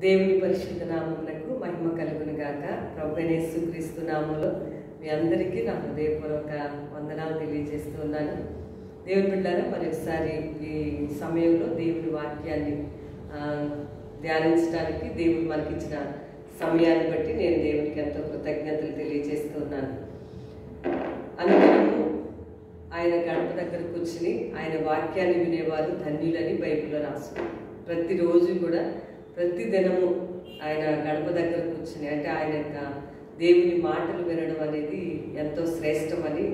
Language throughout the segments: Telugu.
దేవుని పరిశుద్ధ నామమునకు మహిమ కలుగును గాక. ప్రభువైన యేసుక్రీస్తు నామములో మీ అందరికీ నా హృదయపూర్వక వందనాలు తెలియజేస్తున్నాను. దేవుని బిడ్డలారా, మరొకసారి ఈ సమయంలో దేవుని వాక్యాన్ని ధ్యానించడానికి దేవుడు మనకిచ్చిన సమయాన్ని బట్టి నేను దేవునికి ఎంతో కృతజ్ఞతలు తెలియజేస్తున్నాను. అనుదినము ఆయన గడప దగ్గర కూర్చుని ఆయన వాక్యాన్ని వినేవారు ధన్యులని బైబిల్లో రాసు. ప్రతిరోజు కూడా ప్రతి దినము ఆయన గడప దగ్గర కూర్చుని అంటే ఆయన యొక్క దేవుని మాటలు వినడం అనేది ఎంతో శ్రేష్టమని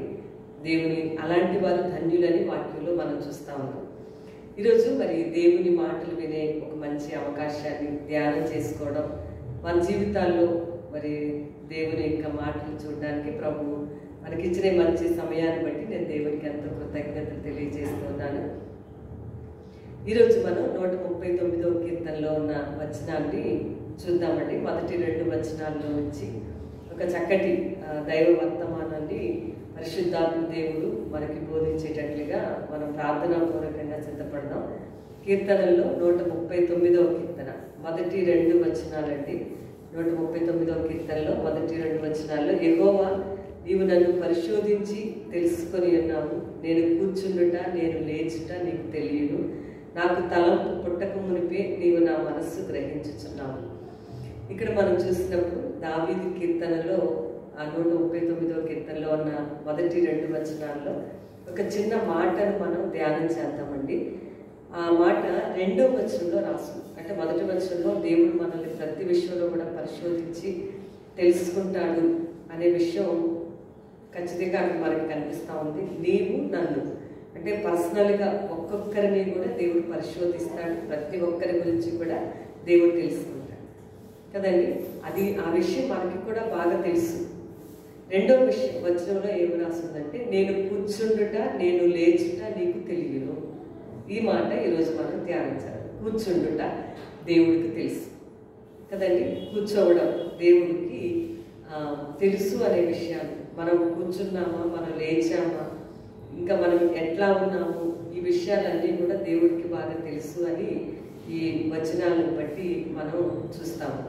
దేవుని అలాంటి వారు ధన్యులని వాక్యంలో మనం చూస్తూ ఉన్నాం. ఈరోజు మరి దేవుని మాటలు వినే ఒక మంచి అవకాశాన్ని ధ్యానం చేసుకోవడం, మన జీవితాల్లో మరి దేవుని యొక్క మాటలు చూడడానికి ప్రభు మనకిచ్చిన మంచి సమయాన్ని బట్టి నేను దేవునికి ఎంతో కృతజ్ఞతలు తెలియజేస్తున్నాను. ఈరోజు మనం 139వ కీర్తనలో ఉన్న వచనాన్ని చూద్దామండి. మొదటి 2 వచనాల్లో నుంచి ఒక చక్కటి దైవ వర్తమానాన్ని పరిశుద్ధాత్మ దేవుడు మనకి బోధించేటట్లుగా మనం ప్రార్థనాపూర్వకంగా సిద్ధపడదాం. కీర్తనల్లో 139వ కీర్తన మొదటి 2 వచనాలండి. 139వ కీర్తనలో మొదటి 2 వచనాల్లో, యెహోవా నీవు నన్ను పరిశోధించి తెలుసుకొని ఉన్నావు, నేను కూర్చుండుట నేను లేచుట నీకు తెలియను, నాకు తలంపు పుట్టక మునిపే నీవు నా మనస్సు గ్రహించుచున్నావు. ఇక్కడ మనం చూసినప్పుడు దావీదు కీర్తనలో 139వ కీర్తనలో ఉన్న మొదటి 2 వచనాల్లో ఒక చిన్న మాటను మనం ధ్యానం చేద్దామండి. ఆ మాట 2వ వచనంలో రాసు. అంటే మొదటి వచనంలో దేవుడు మనల్ని ప్రతి విషయంలో కూడా పరిశోధించి తెలుసుకుంటాడు అనే విషయం ఖచ్చితంగా మనకి కనిపిస్తూ ఉంది. నీవు నన్ను అంటే పర్సనల్గా ఒక్కొక్కరిని కూడా దేవుడు పరిశోధిస్తాడు, ప్రతి ఒక్కరి గురించి కూడా దేవుడు తెలుసుకుంటాడు కదండి. అది ఆ విషయం మనకి కూడా బాగా తెలుసు. 2వ వచనంలో ఏమి రాస్తుందంటే, నేను కూర్చుండుట నేను లేచుట నీకు తెలియను. ఈ మాట ఈరోజు మనం ధ్యానించాలి. కూర్చుండుట దేవుడికి తెలుసు కదండి. కూర్చోవడం దేవుడికి తెలుసు అనే విషయాలు, మనం కూర్చున్నామా, మనం లేచామా, ఇంకా మనం ఎట్లా ఉన్నాము, ఈ విషయాలన్నీ కూడా దేవుడికి బాగా తెలుసు అని ఈ వచనాలను బట్టి మనం చూస్తాము.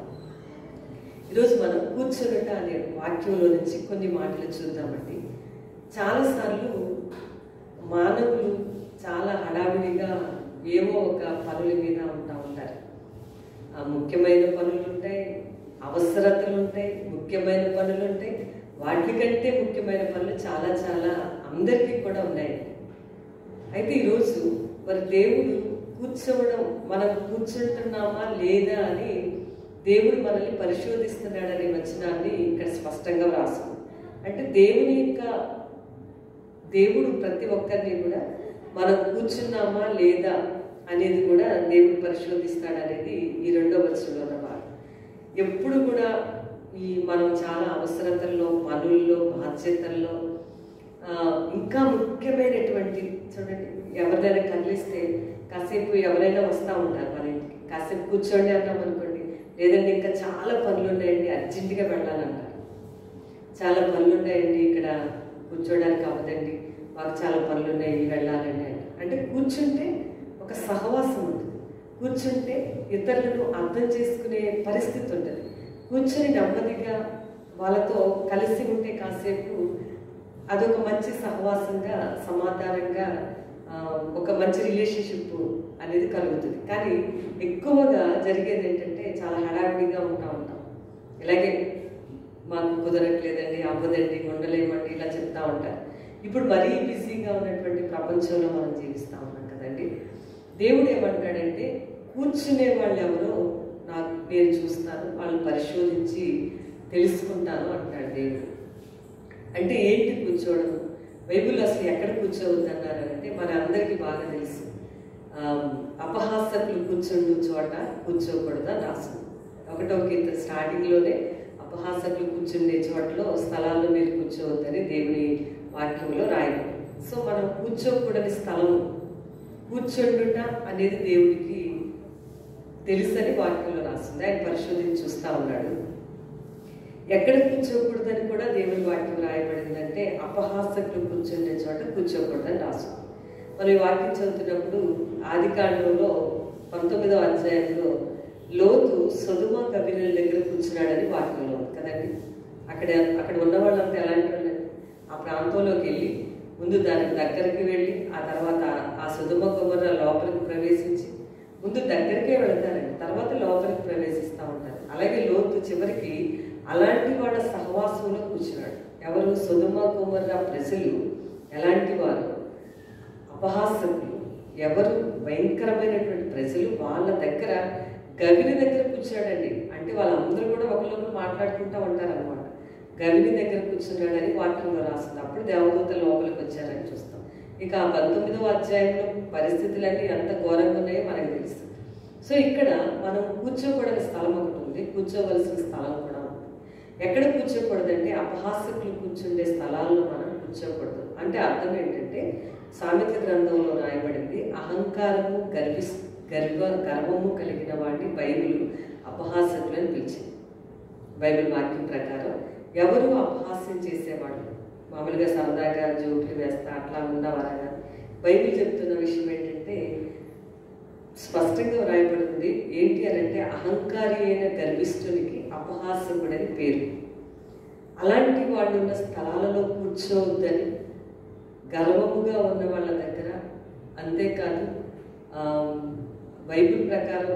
ఈరోజు మనం కూర్చున్నట అనే వాక్యంలో నుంచి కొన్ని మాటలు చూద్దామండి. చాలాసార్లు మానవులు చాలా హడావిడిగా ఏవో ఒక పనుల మీద ఉంటారు. ముఖ్యమైన పనులు ఉంటాయి, అవసరతలు ఉంటాయి, ముఖ్యమైన పనులు ఉంటాయి, వాటికంటే ముఖ్యమైన పనులు చాలా చాలా అందరికీ కూడా ఉన్నాయి. అయితే ఈరోజు మరి దేవుడు కూర్చోవడం, మనం కూర్చుంటున్నామా లేదా అని దేవుడు మనల్ని పరిశోధిస్తున్నాడనే వచనాన్ని ఇక్కడ స్పష్టంగా రాసు. అంటే దేవుడు ప్రతి ఒక్కరిని కూడా మనం కూర్చున్నామా లేదా అనేది కూడా దేవుడు పరిశోధిస్తాడనేది ఈ 2వ వచనంలో అన్నమాట. ఎప్పుడు కూడా మనం చాలా అవసరతల్లో, పనుల్లో, బాధ్యతల్లో, ఇంకా ముఖ్యమైనటువంటి చూడండి, ఎవరినైనా కదిలిస్తే కాసేపు ఎవరైనా వస్తూ ఉంటారు మన ఇంటికి, కాసేపు కూర్చోండి అన్నాం అనుకోండి, లేదంటే ఇంకా చాలా పనులు ఉన్నాయండి అర్జెంటుగా వెళ్ళాలంటారు. చాలా పనులు ఉన్నాయండి, ఇక్కడ కూర్చోడానికి అవ్వదండి, మాకు చాలా పనులు ఉన్నాయి, వెళ్ళాలండి అంటే కూర్చుంటే ఒక సహవాసం ఉంటుంది, కూర్చుంటే ఇతరులను అర్థం చేసుకునే పరిస్థితి ఉంటుంది. కూర్చొని నెమ్మదిగా వాళ్ళతో కలిసి ఉంటే కాసేపు అదొక మంచి సహవాసంగా, సమాధానంగా, ఒక మంచి రిలేషన్షిప్ అనేది కలుగుతుంది. కానీ ఎక్కువగా జరిగేది ఏంటంటే చాలా హడావిడిగా ఉంటాం. ఇలాగే మాకు కుదరట్లేదండి, అవ్వదండి, ఉండలేమండి ఇలా చెప్తా ఉంటారు. ఇప్పుడు మరీ బిజీగా ఉన్నటువంటి ప్రపంచంలో మనం జీవిస్తూ ఉన్నాం కదండి. దేవుడు ఏమంటాడంటే, కూర్చునే వాళ్ళు ఎవరో నేను చూస్తాను, వాళ్ళని పరిశోధించి తెలుసుకుంటాను అంటాడు దేవుడు. అంటే ఏంటి కూర్చోవడం? బైబిల్ అసలు ఎక్కడ కూర్చోవద్దు అన్నారు అంటే మన అందరికీ బాగా తెలుసు. అపహాసకులు కూర్చుండు చోట కూర్చోకూడదు అని రాసింది. 1వ కీర్తన స్టార్టింగ్లోనే అపహాసకులు కూర్చుండే చోట్ల స్థలాల్లో మీరు కూర్చోవద్దని దేవుని వాక్యంలో రాయడం. సో మనం కూర్చోకూడని స్థలం, కూర్చుండుట అనేది దేవుడికి తెలుసని వాక్యంలో రాస్తుంది. ఆయన పరిశోధించి చూస్తూ ఉన్నాడు. ఎక్కడ కూర్చోకూడదని కూడా దేవుని వాక్యం రాయబడిందంటే అపహాసకులు కూర్చుండే చోట కూర్చోకూడదని రాసు. మనం ఈ వాక్యం చదువుతున్నప్పుడు ఆదికాండంలో 19వ అధ్యాయంలో లోతు సొదొమ గొమొర్రా దగ్గర కూర్చున్నాడని వాక్యంలో ఉంది కదండి. అక్కడ ఉన్న వాళ్ళంతా ఎలాంటి వాళ్ళండి? ఆ ప్రాంతంలోకి వెళ్ళి ముందు దానికి దగ్గరికి వెళ్ళి ఆ తర్వాత ఆ సొదొమ గొమొర్రా లోపలికి ప్రవేశించి ముందు దగ్గరికే వెళ్తారండి, తర్వాత లోపలికి ప్రవేశిస్తూ ఉంటారు. అలాగే లోతు చివరికి అలాంటి వాళ్ళ సహవాసంలో కూర్చున్నాడు. ఎవరు? సొదొమ గొమొర్రా ప్రజలు ఎలాంటి వారు? అపహాసకులు, ఎవరు? భయంకరమైనటువంటి ప్రజలు. వాళ్ళ దగ్గర గవిని దగ్గర కూర్చున్నాడండి. అంటే వాళ్ళందరూ కూడా ఒకరినొకరు మాట్లాడుకుంటూ ఉంటారనమాట. గవిని దగ్గర కూర్చున్నాడని వాక్యంలో రాస్తుంది. అప్పుడు దేవదూత లోపలికి వచ్చారని చూస్తాం. ఇక 19వ అధ్యాయంలో పరిస్థితులన్నీ ఎంత ఘోరంగా ఉన్నాయో మనకు తెలుసు. సో ఇక్కడ మనం కూర్చోకూడని స్థలం ఒకటి ఉంది, కూర్చోవలసిన స్థలం కూడా ఉంది. ఎక్కడ కూర్చోకూడదంటే అపహాసకులు కూర్చుండే స్థలాల్లో మనం కూర్చోకూడదు. అంటే అర్థం ఏంటంటే సామెత గ్రంథంలో రాయబడింది, అహంకారము గర్వము కలిగిన వాడిని బైబిల్ అపహాసకులు అని పిలిచింది. బైబిల్ వాక్యం ప్రకారం ఎవరు అపహాస్యం చేసేవాడు? మామూలుగా సరదాగా జోకులు వేస్తా అట్లా ఉన్నవారా? బైబిల్ చెప్తున్న విషయం ఏంటంటే స్పష్టంగా వ్రాయబడింది ఏంటి అని అంటే అహంకారి అయిన గర్విష్ఠునికి అపహాసకుడని పేరు. అలాంటి వాళ్ళు ఉన్న స్థలాలలో కూర్చోవద్దని, గర్వముగా ఉన్న వాళ్ళ దగ్గర, అంతేకాదు బైబిల్ ప్రకారం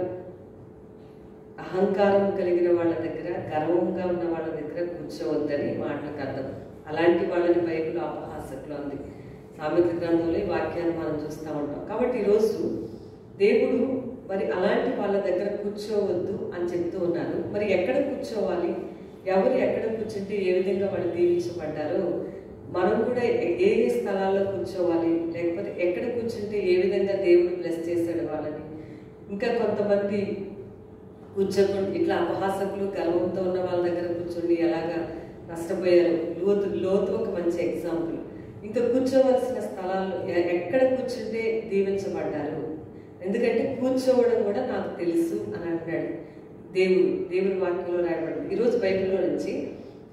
అహంకారం కలిగిన వాళ్ళ దగ్గర, గర్వంగా ఉన్న వాళ్ళ దగ్గర కూర్చోవద్దని మాటలకు అర్థం. అలాంటి వాళ్ళని బైబిల్ అపహాసకులు అంది. సామెత గ్రంథంలో ఈ వాక్యాన్ని మనం చూస్తూ ఉంటాం. కాబట్టి ఈరోజు దేవుడు మరి అలాంటి వాళ్ళ దగ్గర కూర్చోవద్దు అని చెప్తూ ఉన్నారు. మరి ఎక్కడ కూర్చోవాలి? ఎవరు ఎక్కడ కూర్చుంటే ఏ విధంగా వాళ్ళు దీవించబడ్డారో మనం కూడా ఏ స్థలాల్లో కూర్చోవాలి, లేకపోతే ఎక్కడ కూర్చుంటే ఏ విధంగా దేవుడు బ్లెస్ చేశాడు వాళ్ళని. ఇంకా కొంతమంది కూర్చోకుండా ఇట్లా అపహాసకులు గర్వంతో ఉన్న వాళ్ళ దగ్గర కూర్చొని ఎలాగా నష్టపోయారు. లోతు ఒక మంచి ఎగ్జాంపుల్. ఇంకా కూర్చోవలసిన స్థలాల్లో ఎక్కడ కూర్చుంటే దీవించబడ్డారు, ఎందుకంటే కూర్చోవడం కూడా నాకు తెలుసు అని అంటాడు దేవుడి వాక్యంలో రాయబడింది. ఈరోజు బైబిల్లో నుంచి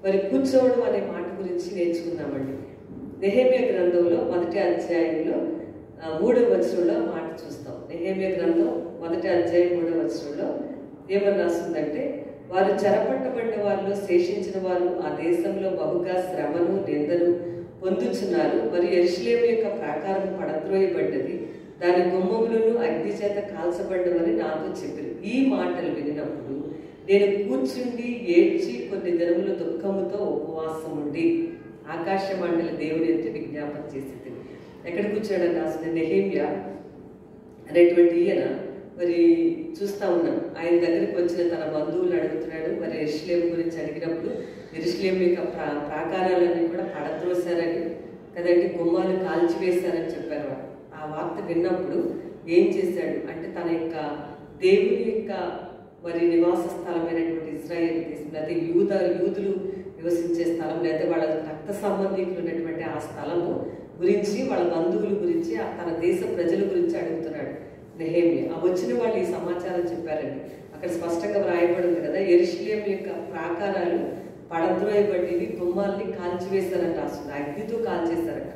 మరి కూర్చోవడం అనే మాట గురించి నేర్చుకుందామండి. నెహెమ్యా గ్రంథంలో 1వ అధ్యాయంలో 3వ వచనంలో మాట చూస్తాం. నెహెమ్యా గ్రంథం 1వ అధ్యాయం 3వ వచనంలో ఏమని రాస్తుందంటే, వారు చెరపట్టబడిన వారిలో శేషించిన వారు ఆ దేశంలో బహుగా శ్రమను నిందను పొందుచున్నారు. మరి యెరూషలేము యొక్క ప్రాకారం పడద్రోయబడ్డది, దాని గుమ్మములను అగ్ని చేత కాల్చబడ్డమని నాతో చెప్పారు. ఈ మాటలు వినినప్పుడు నేను కూర్చుండి ఏడ్చి కొన్ని దినములు దుఃఖముతో ఉపవాసం ఉండి ఆకాశ మండలి దేవుని ఎత్తి విజ్ఞాపన చేసింది. ఎక్కడ కూర్చోడని రాసిన నెహెమ్యా అనేటువంటి ఈయన మరి చూస్తూ ఉన్నాం. ఆయన దగ్గరికి వచ్చిన తన బంధువులు అడుగుతున్నాడు. మరి యెరూషలేము గురించి అడిగినప్పుడు యెరూషలేము యొక్క ప్రాకారాలన్నీ కూడా పడద్రోశారని కదండి, గుమ్మాలు కాల్చివేశారని చెప్పారు. ఆ వార్త విన్నప్పుడు ఏం చేశాడు అంటే తన యొక్క దేవుని యొక్క మరి నివాస స్థలమైనటువంటి ఇశ్రాయేల్ దేశం, లేకపోతే యూదులు నివసించే స్థలం, లేదా వాళ్ళ రక్త సంబంధికులు ఉన్నటువంటి ఆ స్థలము గురించి, వాళ్ళ బంధువుల గురించి, తన దేశ ప్రజల గురించి అడుగుతున్నాడు నెహెమ్యా. ఆ వచ్చిన వాళ్ళు ఈ సమాచారం చెప్పారండి. అక్కడ స్పష్టంగా వ్రాయబడింది కదా, యెరూషలేము యొక్క ప్రాకారాలు పడద్రోయబడ్డవి, గుమ్మాల్ని కాల్చివేశారని రాస్తుంది. అగ్నితో కాల్చేశారట.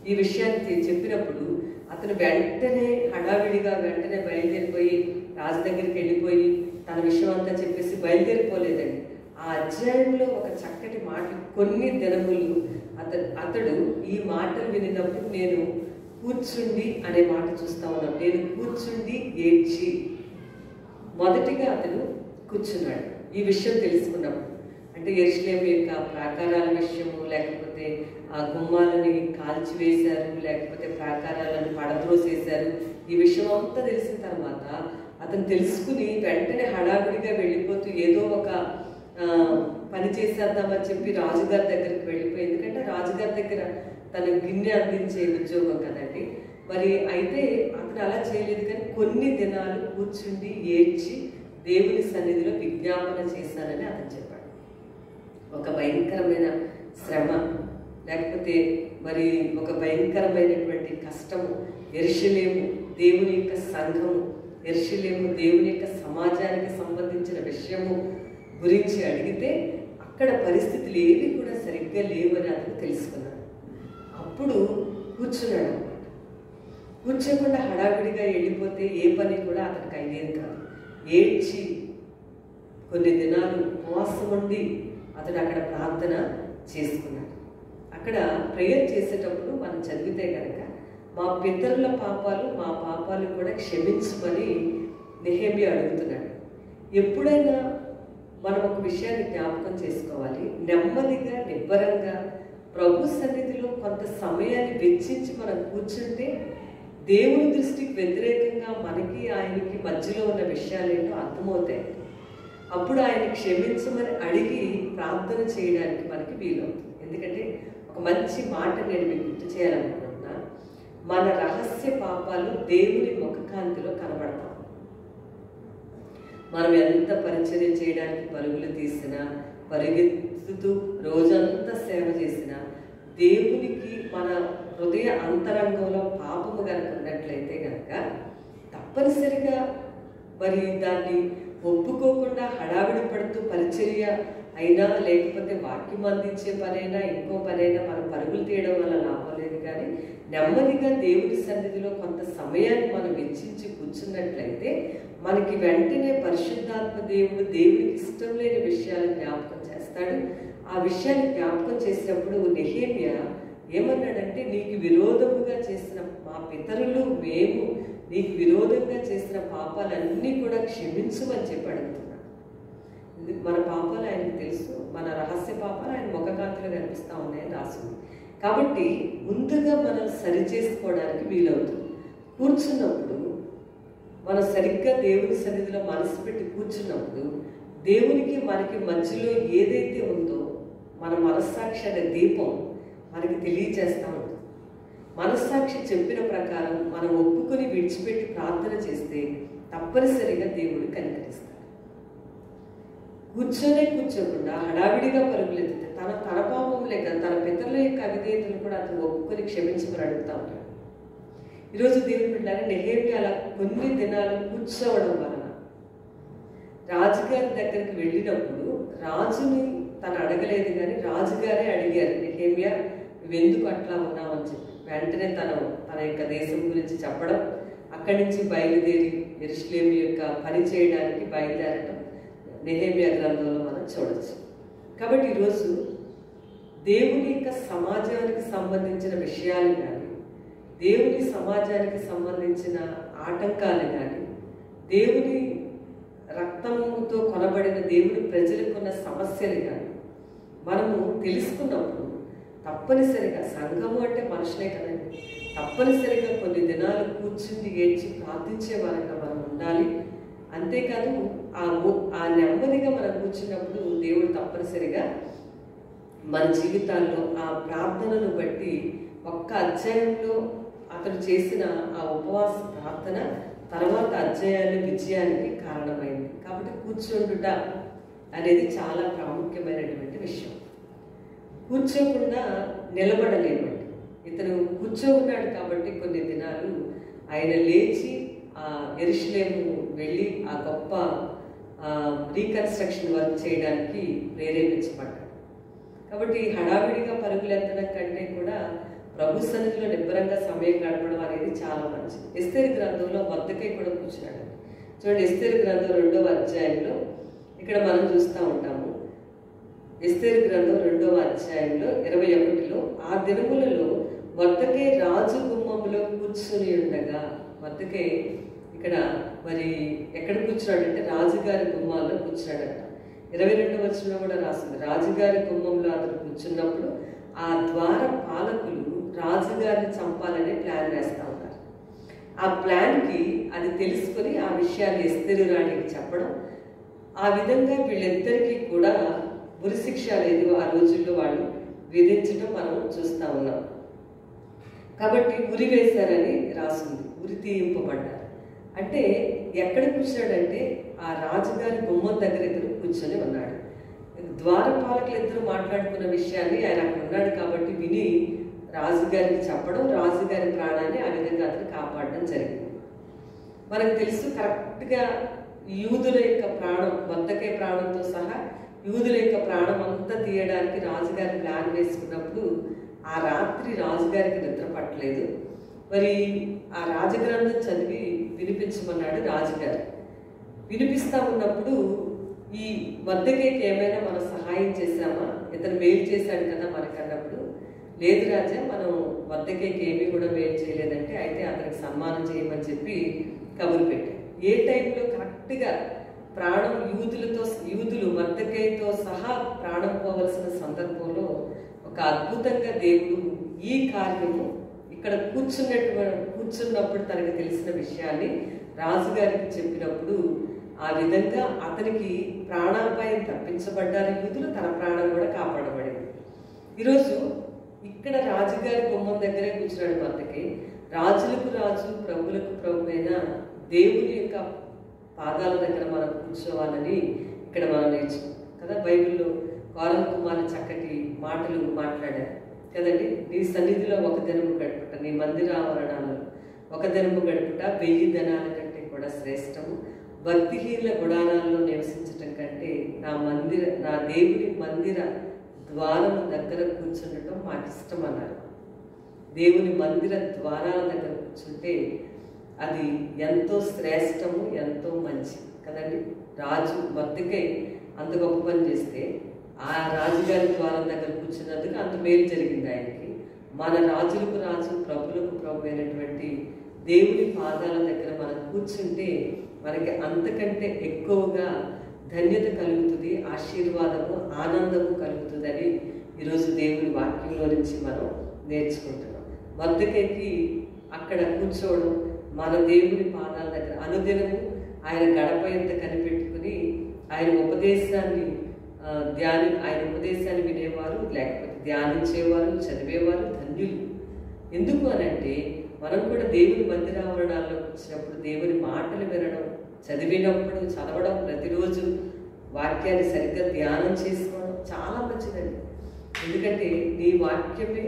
ఈ విషయాన్ని చెప్పినప్పుడు అతను వెంటనే హడావిడిగా వెంటనే బయలుదేరిపోయి రాజు దగ్గరికి వెళ్ళిపోయి తన విషయం అంతా చెప్పేసి బయలుదేరిపోలేదండి. ఆ అధ్యాయంలో ఒక చక్కటి మాట, కొన్ని దినములు అతడు ఈ మాటలు వినినప్పుడు నేను కూర్చుండి అనే మాట చూస్తా ఉన్నాం. నేను కూర్చుండి ఏడ్చి, మొదటిగా అతను కూర్చున్నాడు ఈ విషయం తెలుసుకున్నప్పుడు. అంటే యెరూషలేము యొక్క ప్రాకారాల విషయము, లేకపోతే ఆ గుమ్మాలని కాల్చివేశారు, లేకపోతే ప్రాకారాలను పడద్రోసేశారు, ఈ విషయం అంతా తెలిసిన తర్వాత అతను తెలుసుకుని వెంటనే హడావిడిగా వెళ్ళిపోతూ ఏదో ఒక పని చేసేద్దామని చెప్పి రాజుగారి దగ్గరికి వెళ్ళిపోయి, ఎందుకంటే రాజుగారి దగ్గర తన గిన్నె అందించే ఉద్యోగం కదండి. మరి అయితే అతను అలా చేయలేదు, కానీ కొన్ని దినాలు కూర్చుండి ఏడ్చి దేవుని సన్నిధిలో విజ్ఞాపన చేశానని అతను చెప్పాడు. ఒక భయంకరమైన శ్రమ, లేకపోతే మరి ఒక భయంకరమైనటువంటి కష్టము, యెరూషలేము దేవుని యొక్క సంఘము, యెరూషలేము దేవుని యొక్క సమాజానికి సంబంధించిన విషయము గురించి అడిగితే అక్కడ పరిస్థితులు ఏవి కూడా సరిగ్గా లేవని అతను తెలుసుకున్నాడు. అప్పుడు కూర్చున్నాడు అన్నమాట. కూర్చోకుండా హడావిడిగా వెళ్ళిపోతే ఏ పని కూడా అతనికి అయ్యేది కాదు. ఏడ్చి కొన్ని దినాలు ఉపవాసం ఉండి అతడు అక్కడ ప్రార్థన చేసుకున్నాడు. అక్కడ ప్రేయర్ చేసేటప్పుడు మనం చదివితే కనుక మా పితరుల పాపాలు మా పాపాలు కూడా క్షమించమని నెహెమ్యా అడుగుతున్నాడు. ఎప్పుడైనా మనం ఒక విషయాన్ని జ్ఞాపకం చేసుకోవాలి. నెమ్మదిగా నిబ్బరంగా ప్రభు సన్నిధిలో కొంత సమయాన్ని వెచ్చించి మనం కూర్చుంటే దేవుని దృష్టికి వ్యతిరేకంగా మనకి ఆయనకి మధ్యలో ఉన్న విషయాలేంటో అర్థమవుతాయి. అప్పుడు ఆయన క్షమించమని అడిగి ప్రార్థన చేయడానికి మనకి వీలవుతుంది. ఎందుకంటే ఒక మంచి మాట నేను మీకు గుర్తు చేయాలనుకుంటున్నా. మన రహస్య పాపాలు దేవుని ముఖకాంతిలో కనబడతాం. మనం ఎంత పరిచర్య చేయడానికి పరుగులు తీసినా, పరిగెత్తుతూ రోజంతా సేవ చేసినా, దేవునికి మన హృదయ అంతరంగంలో పాపము కనుక ఉన్నట్లయితే కనుక తప్పనిసరిగా మరి దాన్ని ఒప్పుకోకుండా హడావిడి పడుతూ పరిచర్య అయినా లేకపోతే వాక్యం అందించే పనైనా ఇంకో పనైనా మనం పరుగులు తీయడం వల్ల లాభం లేదు. కానీ నెమ్మదిగా దేవుని సన్నిధిలో కొంత సమయాన్ని మనం వెచ్చించి కూర్చున్నట్లయితే మనకి వెంటనే పరిశుద్ధాత్మ దేవునికి ఇష్టం లేని విషయాలు జ్ఞాపకం చేస్తాడు. ఆ విషయాన్ని జ్ఞాపకం చేసినప్పుడు నెహెమ్యా ఏమన్నాడంటే, నీకు విరోధముగా చేసిన మా పితరులు మేము నీకు విరోధంగా చేసిన పాపాలన్నీ కూడా క్షమించమని చెప్పి అడుగుతున్నాడు. మన పాపాలు ఆయనకు తెలుసు, మన రహస్య పాపాలు ఆయన ముఖకాంతిలో కనిపిస్తూ ఉన్నాయని రాసింది. కాబట్టి ముందుగా మనం సరి చేసుకోవడానికి వీలవుతుంది. కూర్చున్నప్పుడు మనం సరిగ్గా దేవుని సన్నిధిలో మనసు పెట్టి కూర్చున్నప్పుడు దేవునికి మనకి మధ్యలో ఏదైతే ఉందో మన మనస్సాక్షి అనే దీపం మనకి తెలియజేస్తూ ఉంటుంది. మనస్సాక్షి చెప్పిన ప్రకారం మనం ఒప్పుకొని విడిచిపెట్టి ప్రార్థన చేస్తే తప్పనిసరిగా దేవుడు కనికరిస్తాడు. కూర్చోకుండా హడావిడిగా పరుగులెత్తితే తన పాపం లేక తన పితరుల యొక్క అవిధేయతలు కూడా అతను ఒప్పుకొని క్షమించమని అడుగుతూ ఉంటాడు. ఈరోజు దేవుని బిడ్డలారా, నెహెమ్యా అలా కొన్ని దినాలు కూర్చోవడం వలన రాజుగారి దగ్గరికి వెళ్ళినప్పుడు రాజుని తను అడగలేదు, కానీ రాజుగారే అడిగారు, నెహెమ్యా నువ్వెందుకు అట్లా ఉన్నావు అని చెప్పి. వెంటనే తన యొక్క దేశం గురించి చెప్పడం, అక్కడి నుంచి బయలుదేరి యెరూషలేము యొక్క పని చేయడానికి బయలుదేరటం నెహెమ్యా గ్రంథంలో మనం చూడవచ్చు. కాబట్టి ఈరోజు దేవుని యొక్క సమాజానికి సంబంధించిన విషయాలు కానీ, దేవుని సమాజానికి సంబంధించిన ఆటంకాలు కానీ, దేవుని రక్తంతో కొనబడిన దేవుని ప్రజలకు ఉన్న సమస్యలు కానీ మనము తెలుసుకున్నప్పుడు తప్పనిసరిగా, సంఘము అంటే మనుషులే కదండి, తప్పనిసరిగా కొన్ని దినాలు కూర్చుని ఏడ్చి ప్రార్థించే వారంగా మనం ఉండాలి. అంతేకాదు ఆ నెమ్మదిగా మనం కూర్చున్నప్పుడు దేవుడు తప్పనిసరిగా మన జీవితాల్లో ఆ ప్రార్థనను బట్టి ఒక్క అధ్యాయంలో అతడు చేసిన ఆ ఉపవాస ప్రార్థన తర్వాత అధ్యాయాలు విజయానికి కారణమైంది. కాబట్టి కూర్చుండుట అనేది చాలా ప్రాముఖ్యమైనటువంటి విషయం. కూర్చోకుండా నిలబడలేమండి. ఇతను కూర్చోన్నాడు కాబట్టి కొన్ని దినాలు ఆయన లేచి ఆ యెరూషలేము వెళ్ళి ఆ గొప్ప రీకన్స్ట్రక్షన్ వర్క్ చేయడానికి ప్రేరేపించబడ్డాడు. కాబట్టి హడావిడిగా పరుగులెత్తడం కంటే కూడా ప్రభు సన్నిధిలో నిబ్బరంగా సమయం గడపడం అనేది చాలా మంచిది. ఎస్తేరు గ్రంథంలో మొర్దెకై కూడా కూర్చున్నాడు. చూడండి, ఎస్తేరు గ్రంథం 2వ అధ్యాయంలో ఇక్కడ మనం చూస్తూ ఉంటాము. ఎస్తేరు గ్రంథం 2వ అధ్యాయంలో 21లో, ఆ దినములలో మొర్దెకై రాజు గుమ్మంలో కూర్చుని ఉండగా, మొర్దెకై ఇక్కడ మరి ఎక్కడ కూర్చున్నాడంటే రాజుగారి గుమ్మాల్లో కూర్చున్నాడట. 22వ వచనంలో కూడా రాస్తుంది, రాజుగారి గుమ్మంలో అతను కూర్చున్నప్పుడు ఆ ద్వార పాలకులు రాజుగారిని చంపాలనే ప్లాన్ వేస్తూ ఉన్నారు. ఆ ప్లాన్కి అది తెలుసుకొని ఆ విషయాన్ని ఎస్తేరు రాణికి చెప్పడం, ఆ విధంగా వీళ్ళిద్దరికీ కూడా ఉరిశిక్ష అనేది ఆ రోజుల్లో వాళ్ళు విధించడం మనం చూస్తూ ఉన్నాం. కాబట్టి ఉరి వేశారని రాసింది, ఉరి తీయింపబడ్డారు. అంటే ఎక్కడ కూర్చున్నాడంటే ఆ రాజుగారి గుమ్మం దగ్గర ఇద్దరు కూర్చొని ఉన్నాడు. ద్వారపాలకులు ఇద్దరు మాట్లాడుకున్న విషయాన్ని ఆయన అక్కడ ఉన్నాడు కాబట్టి విని రాజుగారికి చెప్పడం, రాజుగారి ప్రాణాన్ని ఆ విధంగా అతను కాపాడడం జరిగింది. మనకు తెలుసు, కరెక్ట్గా యూదుల యొక్క ప్రాణం, మొర్దెకై ప్రాణంతో సహా యూదుల యొక్క ప్రాణం అంతా తీయడానికి రాజుగారి ప్లాన్ వేసుకున్నప్పుడు ఆ రాత్రి రాజుగారికి నిద్ర పట్టలేదు. మరి ఆ రాజగ్రంథం చదివి వినిపించమన్నాడు రాజుగారు. వినిపిస్తూ ఉన్నప్పుడు ఈ వద్దకేకి ఏమైనా మనం సహాయం చేశామా? ఇతను మేలు చేశాడు కదా మనకన్నప్పుడు, లేదు రాజా మనం వద్దకేకి ఏమీ కూడా మేలు చేయలేదంటే, అయితే అతనికి సన్మానం చేయమని చెప్పి కబురు పెట్టాడు. ఏ టైంలో కరెక్ట్గా ప్రాణం యూదులు వద్దకేతో సహా ప్రాణం పోవలసిన సందర్భంలో ఒక అద్భుతంగా దేవుడు ఈ కార్యము ఇక్కడ కూర్చున్నప్పుడు తనకు తెలిసిన విషయాన్ని రాజుగారికి చెప్పినప్పుడు ఆ విధంగా అతనికి ప్రాణాపాయం తప్పించబడ్డారు యూదులు, తన ప్రాణం కూడా కాపాడబడింది. ఈరోజు ఇక్కడ రాజుగారి గుమ్మం దగ్గరే కూర్చున్నాడు వద్దకి. రాజులకు రాజు ప్రభులకు ప్రభు అయిన దేవుని యొక్క పాదాల దగ్గర మనం కూర్చోవాలని ఇక్కడ మనం నేర్చుకున్నాం కదా. బైబిల్లో కోరల కుమారులు చక్కటి మాటలు మాట్లాడారు కదండి. నీ సన్నిధిలో ఒక దినము గడుపుట, నీ మందిరావరణాలలో ఒక దినము గడుపుట 1000 దినాల కంటే కూడా శ్రేష్టము, భక్తిహీనుల గుడారాల్లో నివసించటం కంటే నా దేవుని మందిర ద్వారము దగ్గర కూర్చుండటం మాకు ఇష్టం అన్నారు. దేవుని మందిర ద్వారాల దగ్గర కూర్చుంటే అది ఎంతో శ్రేష్టము, ఎంతో మంచి కదండి. రాజు మొర్దెకై అంత గొప్ప పని చేస్తే ఆ రాజుగారి ద్వారం దగ్గర కూర్చున్నందుకు అంత మేలు జరిగింది ఆయనకి. మన రాజులకు రాజు ప్రభులకు ప్రభు అయినటువంటి దేవుని పాదాల దగ్గర మనం కూర్చుంటే మనకి అంతకంటే ఎక్కువగా ధన్యత కలుగుతుంది, ఆశీర్వాదము, ఆనందము కలుగుతుందని ఈరోజు దేవుని వాక్యంలో నుంచి మనం నేర్చుకుంటున్నాం. మొర్దెకైకి అక్కడ కూర్చోవడం, మన దేవుని పాదాల దగ్గర అనుదినము ఆయన గడప ఎంత కనిపెట్టుకుని ఆయన ఉపదేశాన్ని వినేవారు, లేకపోతే ధ్యానించేవారు, చదివేవారు ధన్యులు. ఎందుకు అనంటే మనం కూడా దేవుని మందిరావరణాల్లో వచ్చినప్పుడు దేవుని మాటలు వినడం, చదవడం, ప్రతిరోజు వాక్యాన్ని సరిగ్గా ధ్యానం చేసుకోవడం చాలా మంచిదండి. ఎందుకంటే నీ వాక్యమే,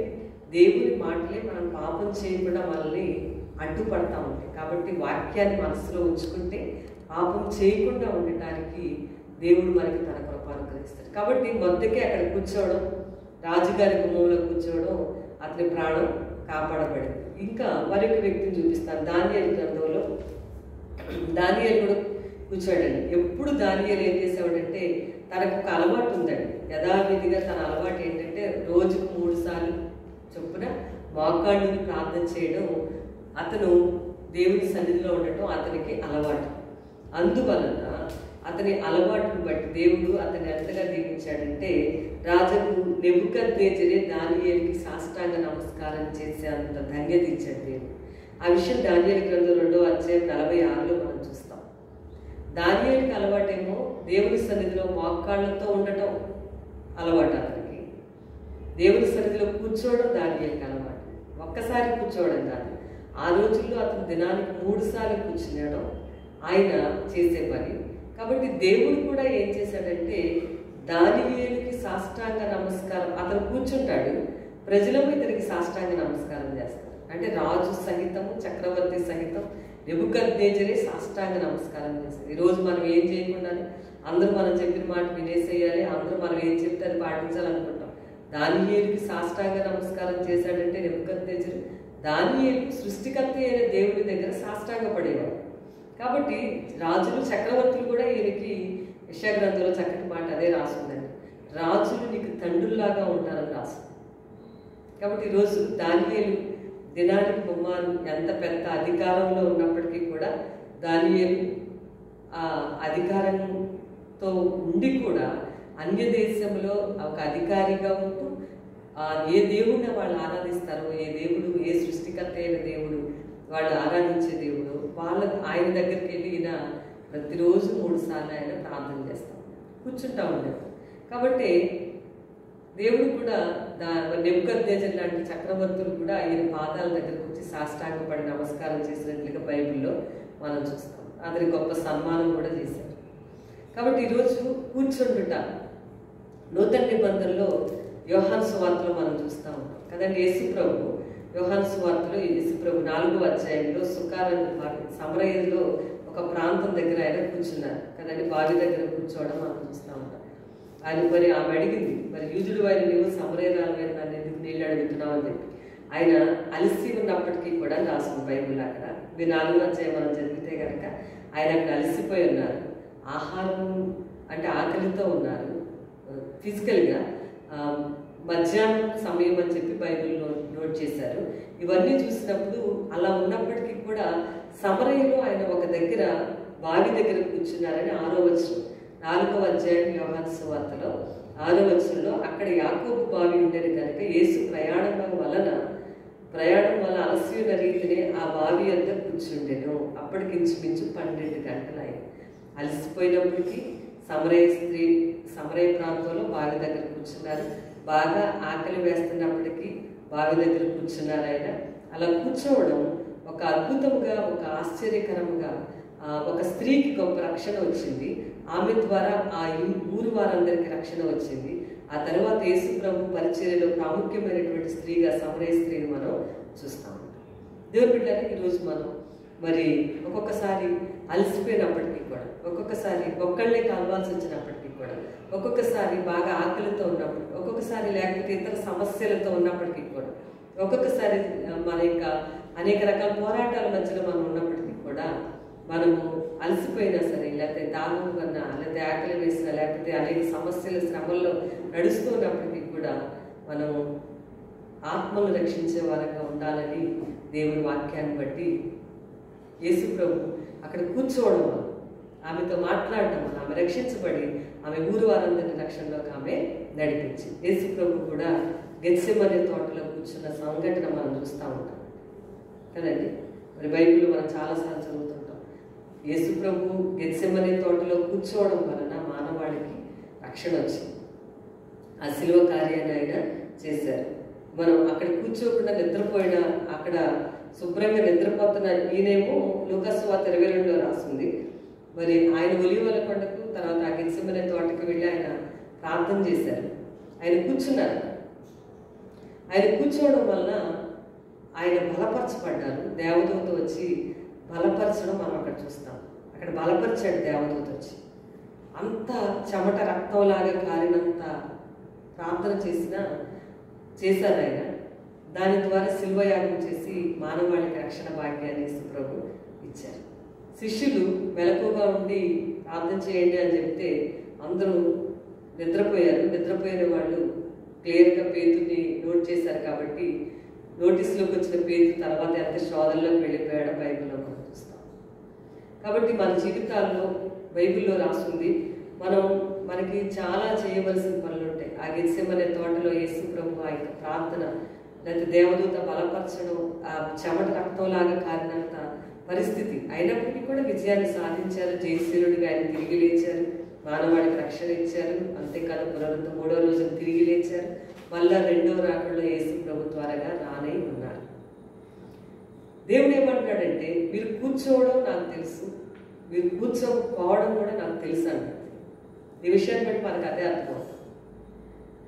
దేవుని మాటలే మనం పాపం చేయకుండా మనల్ని అడ్డుపడతా ఉంటాయి. కాబట్టి వాక్యాన్ని మనసులో ఉంచుకుంటే పాపం చేయకుండా ఉండటానికి దేవుడు మనకి తన కృప అనుగ్రహిస్తాడు. కాబట్టి మొదటికే అక్కడ కూర్చోవడం, రాజుగారి గుమ్మంలో కూర్చోవడం, అతని ప్రాణం కాపాడబడింది. ఇంకా మరొక వ్యక్తిని చూపిస్తాను. దానియేలు గ్రంథంలో దానియేలు కూడా కూర్చోడండి. ఎప్పుడు దానియేలు ఏం చేసేవాడంటే తనకు ఒక అలవాటు ఉందండి. యథావిధిగా తన అలవాటు ఏంటంటే రోజుకు 3 సార్లు చొప్పున మోకాళ్ళని ప్రార్థన చేయడం, అతను దేవుని సన్నిధిలో ఉండటం అతనికి అలవాటు. అందువలన అతని అలవాటును బట్టి దేవుడు అతన్ని ఎంతగా దీవించాడంటే రాజుకు నెబుకద్నెజరే దానియేలుకి సాష్టాంగ నమస్కారం చేసే అంత ధన్యత ఇచ్చాడు దేవుడు. ఆ విషయం దానియేలు గ్రంథం 2వ అధ్యాయం 46లో మనం చూస్తాం. దానియేలుకి అలవాటేమో దేవుని సన్నిధిలో మోకాళ్ళతో ఉండటం అలవాటు అతనికి. దేవుని సన్నిధిలో కూర్చోవడం దానియేలుకి అలవాటు. ఒక్కసారి కూర్చోవడం కాదు, ఆ రోజుల్లో అతను దినానికి 3 సార్లు కూర్చున్నాడు ఆయన చేసే పని. కాబట్టి దేవుడు కూడా ఏం చేశాడంటే దానియేలుకి సాష్టాంగ నమస్కారం, అతను కూర్చుంటాడు, ప్రజలము ఇతనికి సాష్టాంగ నమస్కారం చేస్తారు. అంటే రాజు సహితము, చక్రవర్తి సహితం నెబుకద్నెజరే సాష్టాంగ నమస్కారం చేస్తారు. ఈరోజు మనం ఏం చేయకుండా అందరూ మనం చెప్పిన మాట వినేసేయాలి, అందరూ మనం ఏం చెప్తే అది పాటించాలనుకుంటాం. దానియేలుకి సాష్టాంగ నమస్కారం చేశాడంటే నెబుకద్నెజరు దానియేలు సృష్టికర్త అయిన దేవుని దగ్గర సాష్టాంగ పడేవాడు. కాబట్టి రాజులు, చక్రవర్తులు కూడా ఈయనకి యెషయా గ్రంథంలో చక్కటి మాట అదే రాస్తుందండి. రాజులు నీకు తండ్రుల్లాగా ఉంటారని రాస్తుంది. కాబట్టి ఈరోజు దానియేలు దినానికి బొమ్మారు ఎంత పెద్ద అధికారంలో ఉన్నప్పటికీ కూడా దానియేలు ఆ అధికారంతో ఉండి కూడా అన్య దేశంలో ఒక అధికారిగా ఉంటూ ఏ దేవుడిని వాళ్ళు ఆరాధిస్తారో, ఏ సృష్టికర్త అయిన దేవుడు వాళ్ళు ఆరాధించే దేవుడు ఆయన దగ్గరికి వెళ్ళి ఈయన ప్రతిరోజు 3 సార్లు ఆయన ప్రార్థన చేస్తాం, కూర్చుంటా ఉండేవాడు. కాబట్టి దేవుడు కూడా నెబుకద్నెజరు లాంటి చక్రవర్తులు కూడా ఈయన పాదాల దగ్గరకు వచ్చి సాష్టాంగపడి నమస్కారం చేసినట్లుగా బైబిల్లో మనం చూస్తాం. అతని గొప్ప సన్మానం కూడా చేశారు. కాబట్టి ఈరోజు కూర్చుండుట నూతన నిబంధనలో యోహాను సువార్తలో మనం చూస్తూ ఉంటాం కదండి. యేసుప్రభు యోహాను సువార్తలో 4వ అధ్యాయంలో సమరయలో ఒక ప్రాంతం దగ్గర ఆయన కూర్చున్నారు కదండి. బావి దగ్గర కూర్చోవడం మనం చూస్తూ ఉంటాం. ఆయన మరి ఆమె అడిగింది, మరి యూదుడు వారి నీవు సమరయరాలు వారి నన్ను ఎందుకు నీళ్ళు అడుగుతున్నావు అని చెప్పి. ఆయన అలసి ఉన్నప్పటికీ కూడా రాస్తుంది బైబిల్. అక్కడ 4వ అధ్యాయం మనం చదివితే కనుక ఆయన అక్కడ అలసిపోయి ఉన్నారు. ఆహారం అంటే ఆకలితో ఉన్నారు ఫిజికల్గా. మధ్యాహ్నం సమయం అని చెప్పి బైబిల్లో నోట్ చేశారు. ఇవన్నీ చూసినప్పుడు అలా ఉన్నప్పటికీ కూడా సమరయలో ఆయన ఒక దగ్గర బావి దగ్గర కూర్చున్నారని 6వ వచనం, 4వ అధ్యాయం యోహాను సువార్తలో 6వ వచనంలో అక్కడ యాకోబు బావి ఉండేది కనుక యేసు ప్రయాణం వల్ల అలసిన రీతినే ఆ బావి అంత కూర్చుండెను. అప్పటికి ఇంచుమించు 12 గంటలు అయింది. అలసిపోయినప్పటికీ సమరయ ప్రాంతంలో బావి దగ్గర కూర్చున్నారు. బాగా ఆకలి వేస్తున్నప్పటికీ బావి దగ్గర కూర్చున్నారు ఆయన. అలా కూర్చోవడం ఒక అద్భుతంగా, ఒక ఆశ్చర్యకరంగా ఒక స్త్రీకి గొప్ప రక్షణ వచ్చింది. ఆమె ద్వారా ఆ ఊరు వారందరికీ రక్షణ వచ్చింది. ఆ తర్వాత యేసు ప్రభు పరిచర్యలో ప్రాముఖ్యమైనటువంటి స్త్రీగా సమరయ స్త్రీని మనం చూస్తాం. దేవుని బిడ్డలారా, ఈరోజు మనం మరి ఒక్కొక్కసారి అలసిపోయినప్పటికీ కూడా, ఒక్కొక్కసారి ఒక్కళ్ళే కలవాల్సి వచ్చినప్పటికీ కూడా, ఒక్కొక్కసారి బాగా ఆకలితో ఉన్నప్పటికీ, ఒక్కొక్కసారి లేకపోతే ఇతర సమస్యలతో ఉన్నప్పటికీ కూడా, ఒక్కొక్కసారి మన యొక్క అనేక రకాల పోరాటాల మధ్యలో మనం ఉన్నప్పటికీ కూడా, మనము అలసిపోయినా సరే, లేకపోతే దాహం కన్నా, లేకపోతే ఆకలి వేసినా, లేకపోతే అనేక సమస్యల శ్రమల్లో నడుస్తూ ఉన్నప్పటికీ కూడా మనము ఆత్మను రక్షించే వారంగా ఉండాలని దేవుని వాక్యాన్ని బట్టి యేసు ప్రభు అక్కడ కూర్చోవడం వల్ల, ఆమెతో మాట్లాడడం వల్ల, ఆమె రక్షించబడి ఆమె ఊరు వారందరినీ రక్షణలోకి ఆమె నడిపించింది. యేసు ప్రభు కూడా గెత్సెమనే తోటలో కూర్చున్న సంఘటన మనం చూస్తూ ఉంటాం కదండి. మరి బైబిల్ మనం చాలాసార్లు చదువుతుంటాం. యేసు ప్రభు గెత్సెమనే తోటలో కూర్చోవడం వలన మానవాళికి రక్షణ వచ్చింది. ఆ శిలువ కార్యాన్ని ఆయన చేశారు. మనం అక్కడ కూర్చోకుండా నిద్రపోయిన, అక్కడ శుభ్రంగా నిద్రపోతున్న ఈయనేమో లూకాసు సువార్త 22లో రాస్తుంది. మరి ఆయన ఒలీవల కొండకు, తర్వాత ఆ గెత్సెమనే తోటకి వెళ్ళి ఆయన ప్రార్థన చేశారు. ఆయన కూర్చున్నారు. ఆయన కూర్చోవడం వలన ఆయన బలపరచబడ్డారు. దేవదూత వచ్చి బలపరచడం మనం అక్కడ చూస్తాం. అక్కడ బలపరిచాడు దేవదూత వచ్చి. అంత చెమట రక్తంలాగా కారినంత ప్రార్థన చేశారు ఆయన. దాని ద్వారా శిల్వయాగం చేసి మానవాళికి రక్షణ భాగ్యాన్ని యేసు ప్రభు ఇచ్చారు. శిష్యులు మెలకుగా ఉండి ప్రార్థన చేయండి అని చెప్తే అందరూ నిద్రపోయారు. నిద్రపోయిన వాళ్ళు క్లియర్గా పేతుని నోట్ చేశారు కాబట్టి నోటీసులోకి వచ్చిన పేతు తర్వాత ఎంత శోధనలోకి వెళ్ళిపోయాడో బైబిల్లో మనం చూస్తాం. కాబట్టి మన జీవితాల్లో బైబిల్లో రాస్తుంది, మనకి చాలా చేయవలసిన పనులు ఉంటాయి. ఆ గెత్సెమనే తోటలో యేసు ప్రభు ఆ యొక్క ప్రార్థన, లేకపోతే దేవదూత బలపరచడం, ఆ చెమట రక్తంలాగా కారినంత పరిస్థితి అయినప్పటికీ కూడా విజయాన్ని సాధించారు. జయశీలుడిగా ఆయన తిరిగి లేచారు. మానవాళికి రక్షణ ఇచ్చారు. అంతేకాదు పునరుద్ధ 3వ రోజున తిరిగి లేచారు. మళ్ళా 2వ రాకడలో యేసు ప్రభు త్వరగా రానై ఉన్నారు. దేవుడు ఏమంటాడంటే, మీరు కూర్చోవడం నాకు తెలుసు, మీరు కూర్చోకపోవడం కూడా నాకు తెలుసు అన్నాడు. ఈ విషయాన్ని బట్టి మనకు అదే అర్థం.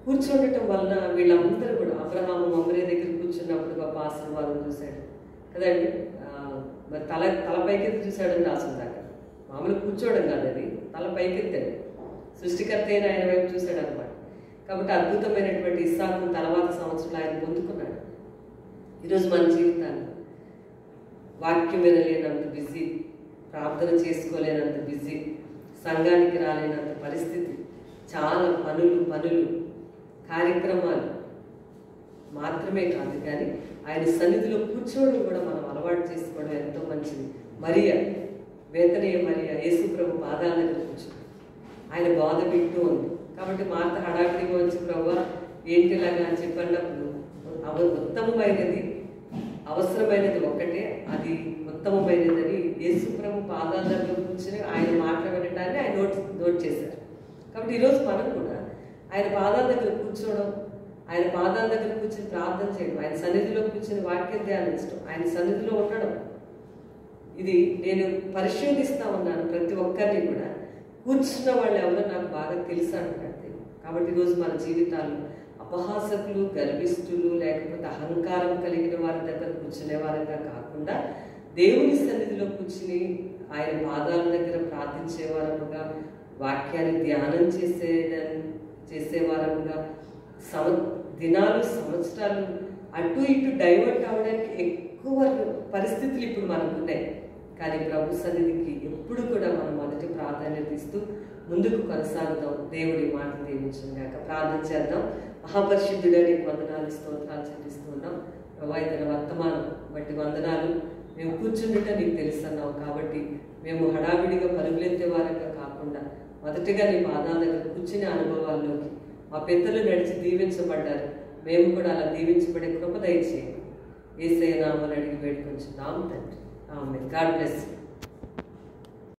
కూర్చోండటం వలన వీళ్ళందరూ కూడా, అబ్రహాము మమ్రే దగ్గర కూర్చున్నప్పుడు గొప్ప ఆశీర్వాదం చూశాడు కదండి. మరి తల పైకెత్తి చూశాడని రాసింది అక్కడ. మామూలు కూర్చోవడం కాదు, అది తల పైకెత్తాడు. సృష్టికర్త అయిన ఆయన వైపు చూశాడు అనమాట. కాబట్టి అద్భుతమైనటువంటి ఇస్సాకు తర్వాత సంవత్సరంలో ఆయన పొందుకున్నాడు. ఈరోజు మన జీవితాన్ని వాక్యం వినలేనంత బిజీ, ప్రార్థన చేసుకోలేనంత బిజీ, సంఘానికి రాలేనంత పరిస్థితి, చాలా పనులు కార్యక్రమాలు మాత్రమే కాదు, కానీ ఆయన సన్నిధిలో కూర్చోవడం కూడా మనం అలవాటు చేసుకోవడం ఎంతో మంచిది. మరియా, వేతనీయ మరియా యేసు ప్రభు పాదాల దగ్గర కూర్చుంది. ఆయన బాధ వింటూ ఉంది. కాబట్టి మార్త హడావిడిగా వచ్చి ప్రభువా ఏంటిలాగా అని చెప్పినప్పుడు ఉత్తమమైనది, అవసరమైనది ఒక్కటే, అది ఉత్తమమైనదని యేసు ప్రభు పాదాల దగ్గర కూర్చొని ఆయన మాట్లాడటాన్ని ఆయన నోట్ చేశారు. కాబట్టి ఈరోజు మనం కూడా ఆయన పాదాల దగ్గర కూర్చోవడం, ఆయన పాదాల దగ్గర కూర్చొని ప్రార్థన చేయడం, ఆయన సన్నిధిలో కూర్చొని వాక్యం ధ్యానించడం, ఆయన సన్నిధిలో ఉండడం, ఇది నేను పరిశోధిస్తా ఉన్నాను. ప్రతి ఒక్కరిని కూడా కూర్చున్న వాళ్ళు ఎవరో నాకు బాగా తెలుసు అంటున్నాడు. కాబట్టి ఈరోజు మన జీవితాల్లో అపహాసకులు, గర్విష్ఠులు, లేకపోతే అహంకారం కలిగిన వారి దగ్గర కూర్చునే వారంగా కాకుండా దేవుని సన్నిధిలో కూర్చుని ఆయన పాదాల దగ్గర ప్రార్థించేవారముగా, వాక్యాన్ని ధ్యానం చేసేవారముగా, దినాలు సంవత్సరాలు అటు ఇటు డైవర్ట్ అవ్వడానికి ఎక్కువ పరిస్థితులు ఇప్పుడు మనకు ఉన్నాయి. కానీ ప్రభు సన్నిధికి ఎప్పుడు కూడా మనం మొదటి ప్రాధాన్యత ఇస్తూ ముందుకు కొనసాగుదాం. దేవుడి మాటలు దీవించుగాక. ప్రార్థన చేద్దాం. మహాపరిశుద్ధుడా, నీకు వందనాలు, స్తోత్రాలు చెల్లిస్తూ ఉన్నాం. ప్రభా, ఇతర వర్తమానం బట్టి వందనాలు. మేము కూర్చుండుట నీకు తెలుసు అన్నావు కాబట్టి మేము హడావిడిగా పరుగులెత్తే వారంగా కాకుండా మొదటిగా నీ పాదాల దగ్గర కూర్చునే అనుభవాల్లోకి మా పెద్దలు నడిచి దీవించబడ్డారు. మేము కూడా అలా దీవించబడే కృప దయచేయండి. యేసయ్య నామములో అడిగి వేడుకొంచున్నాం తండ్రి. ఆమేన్. God bless you.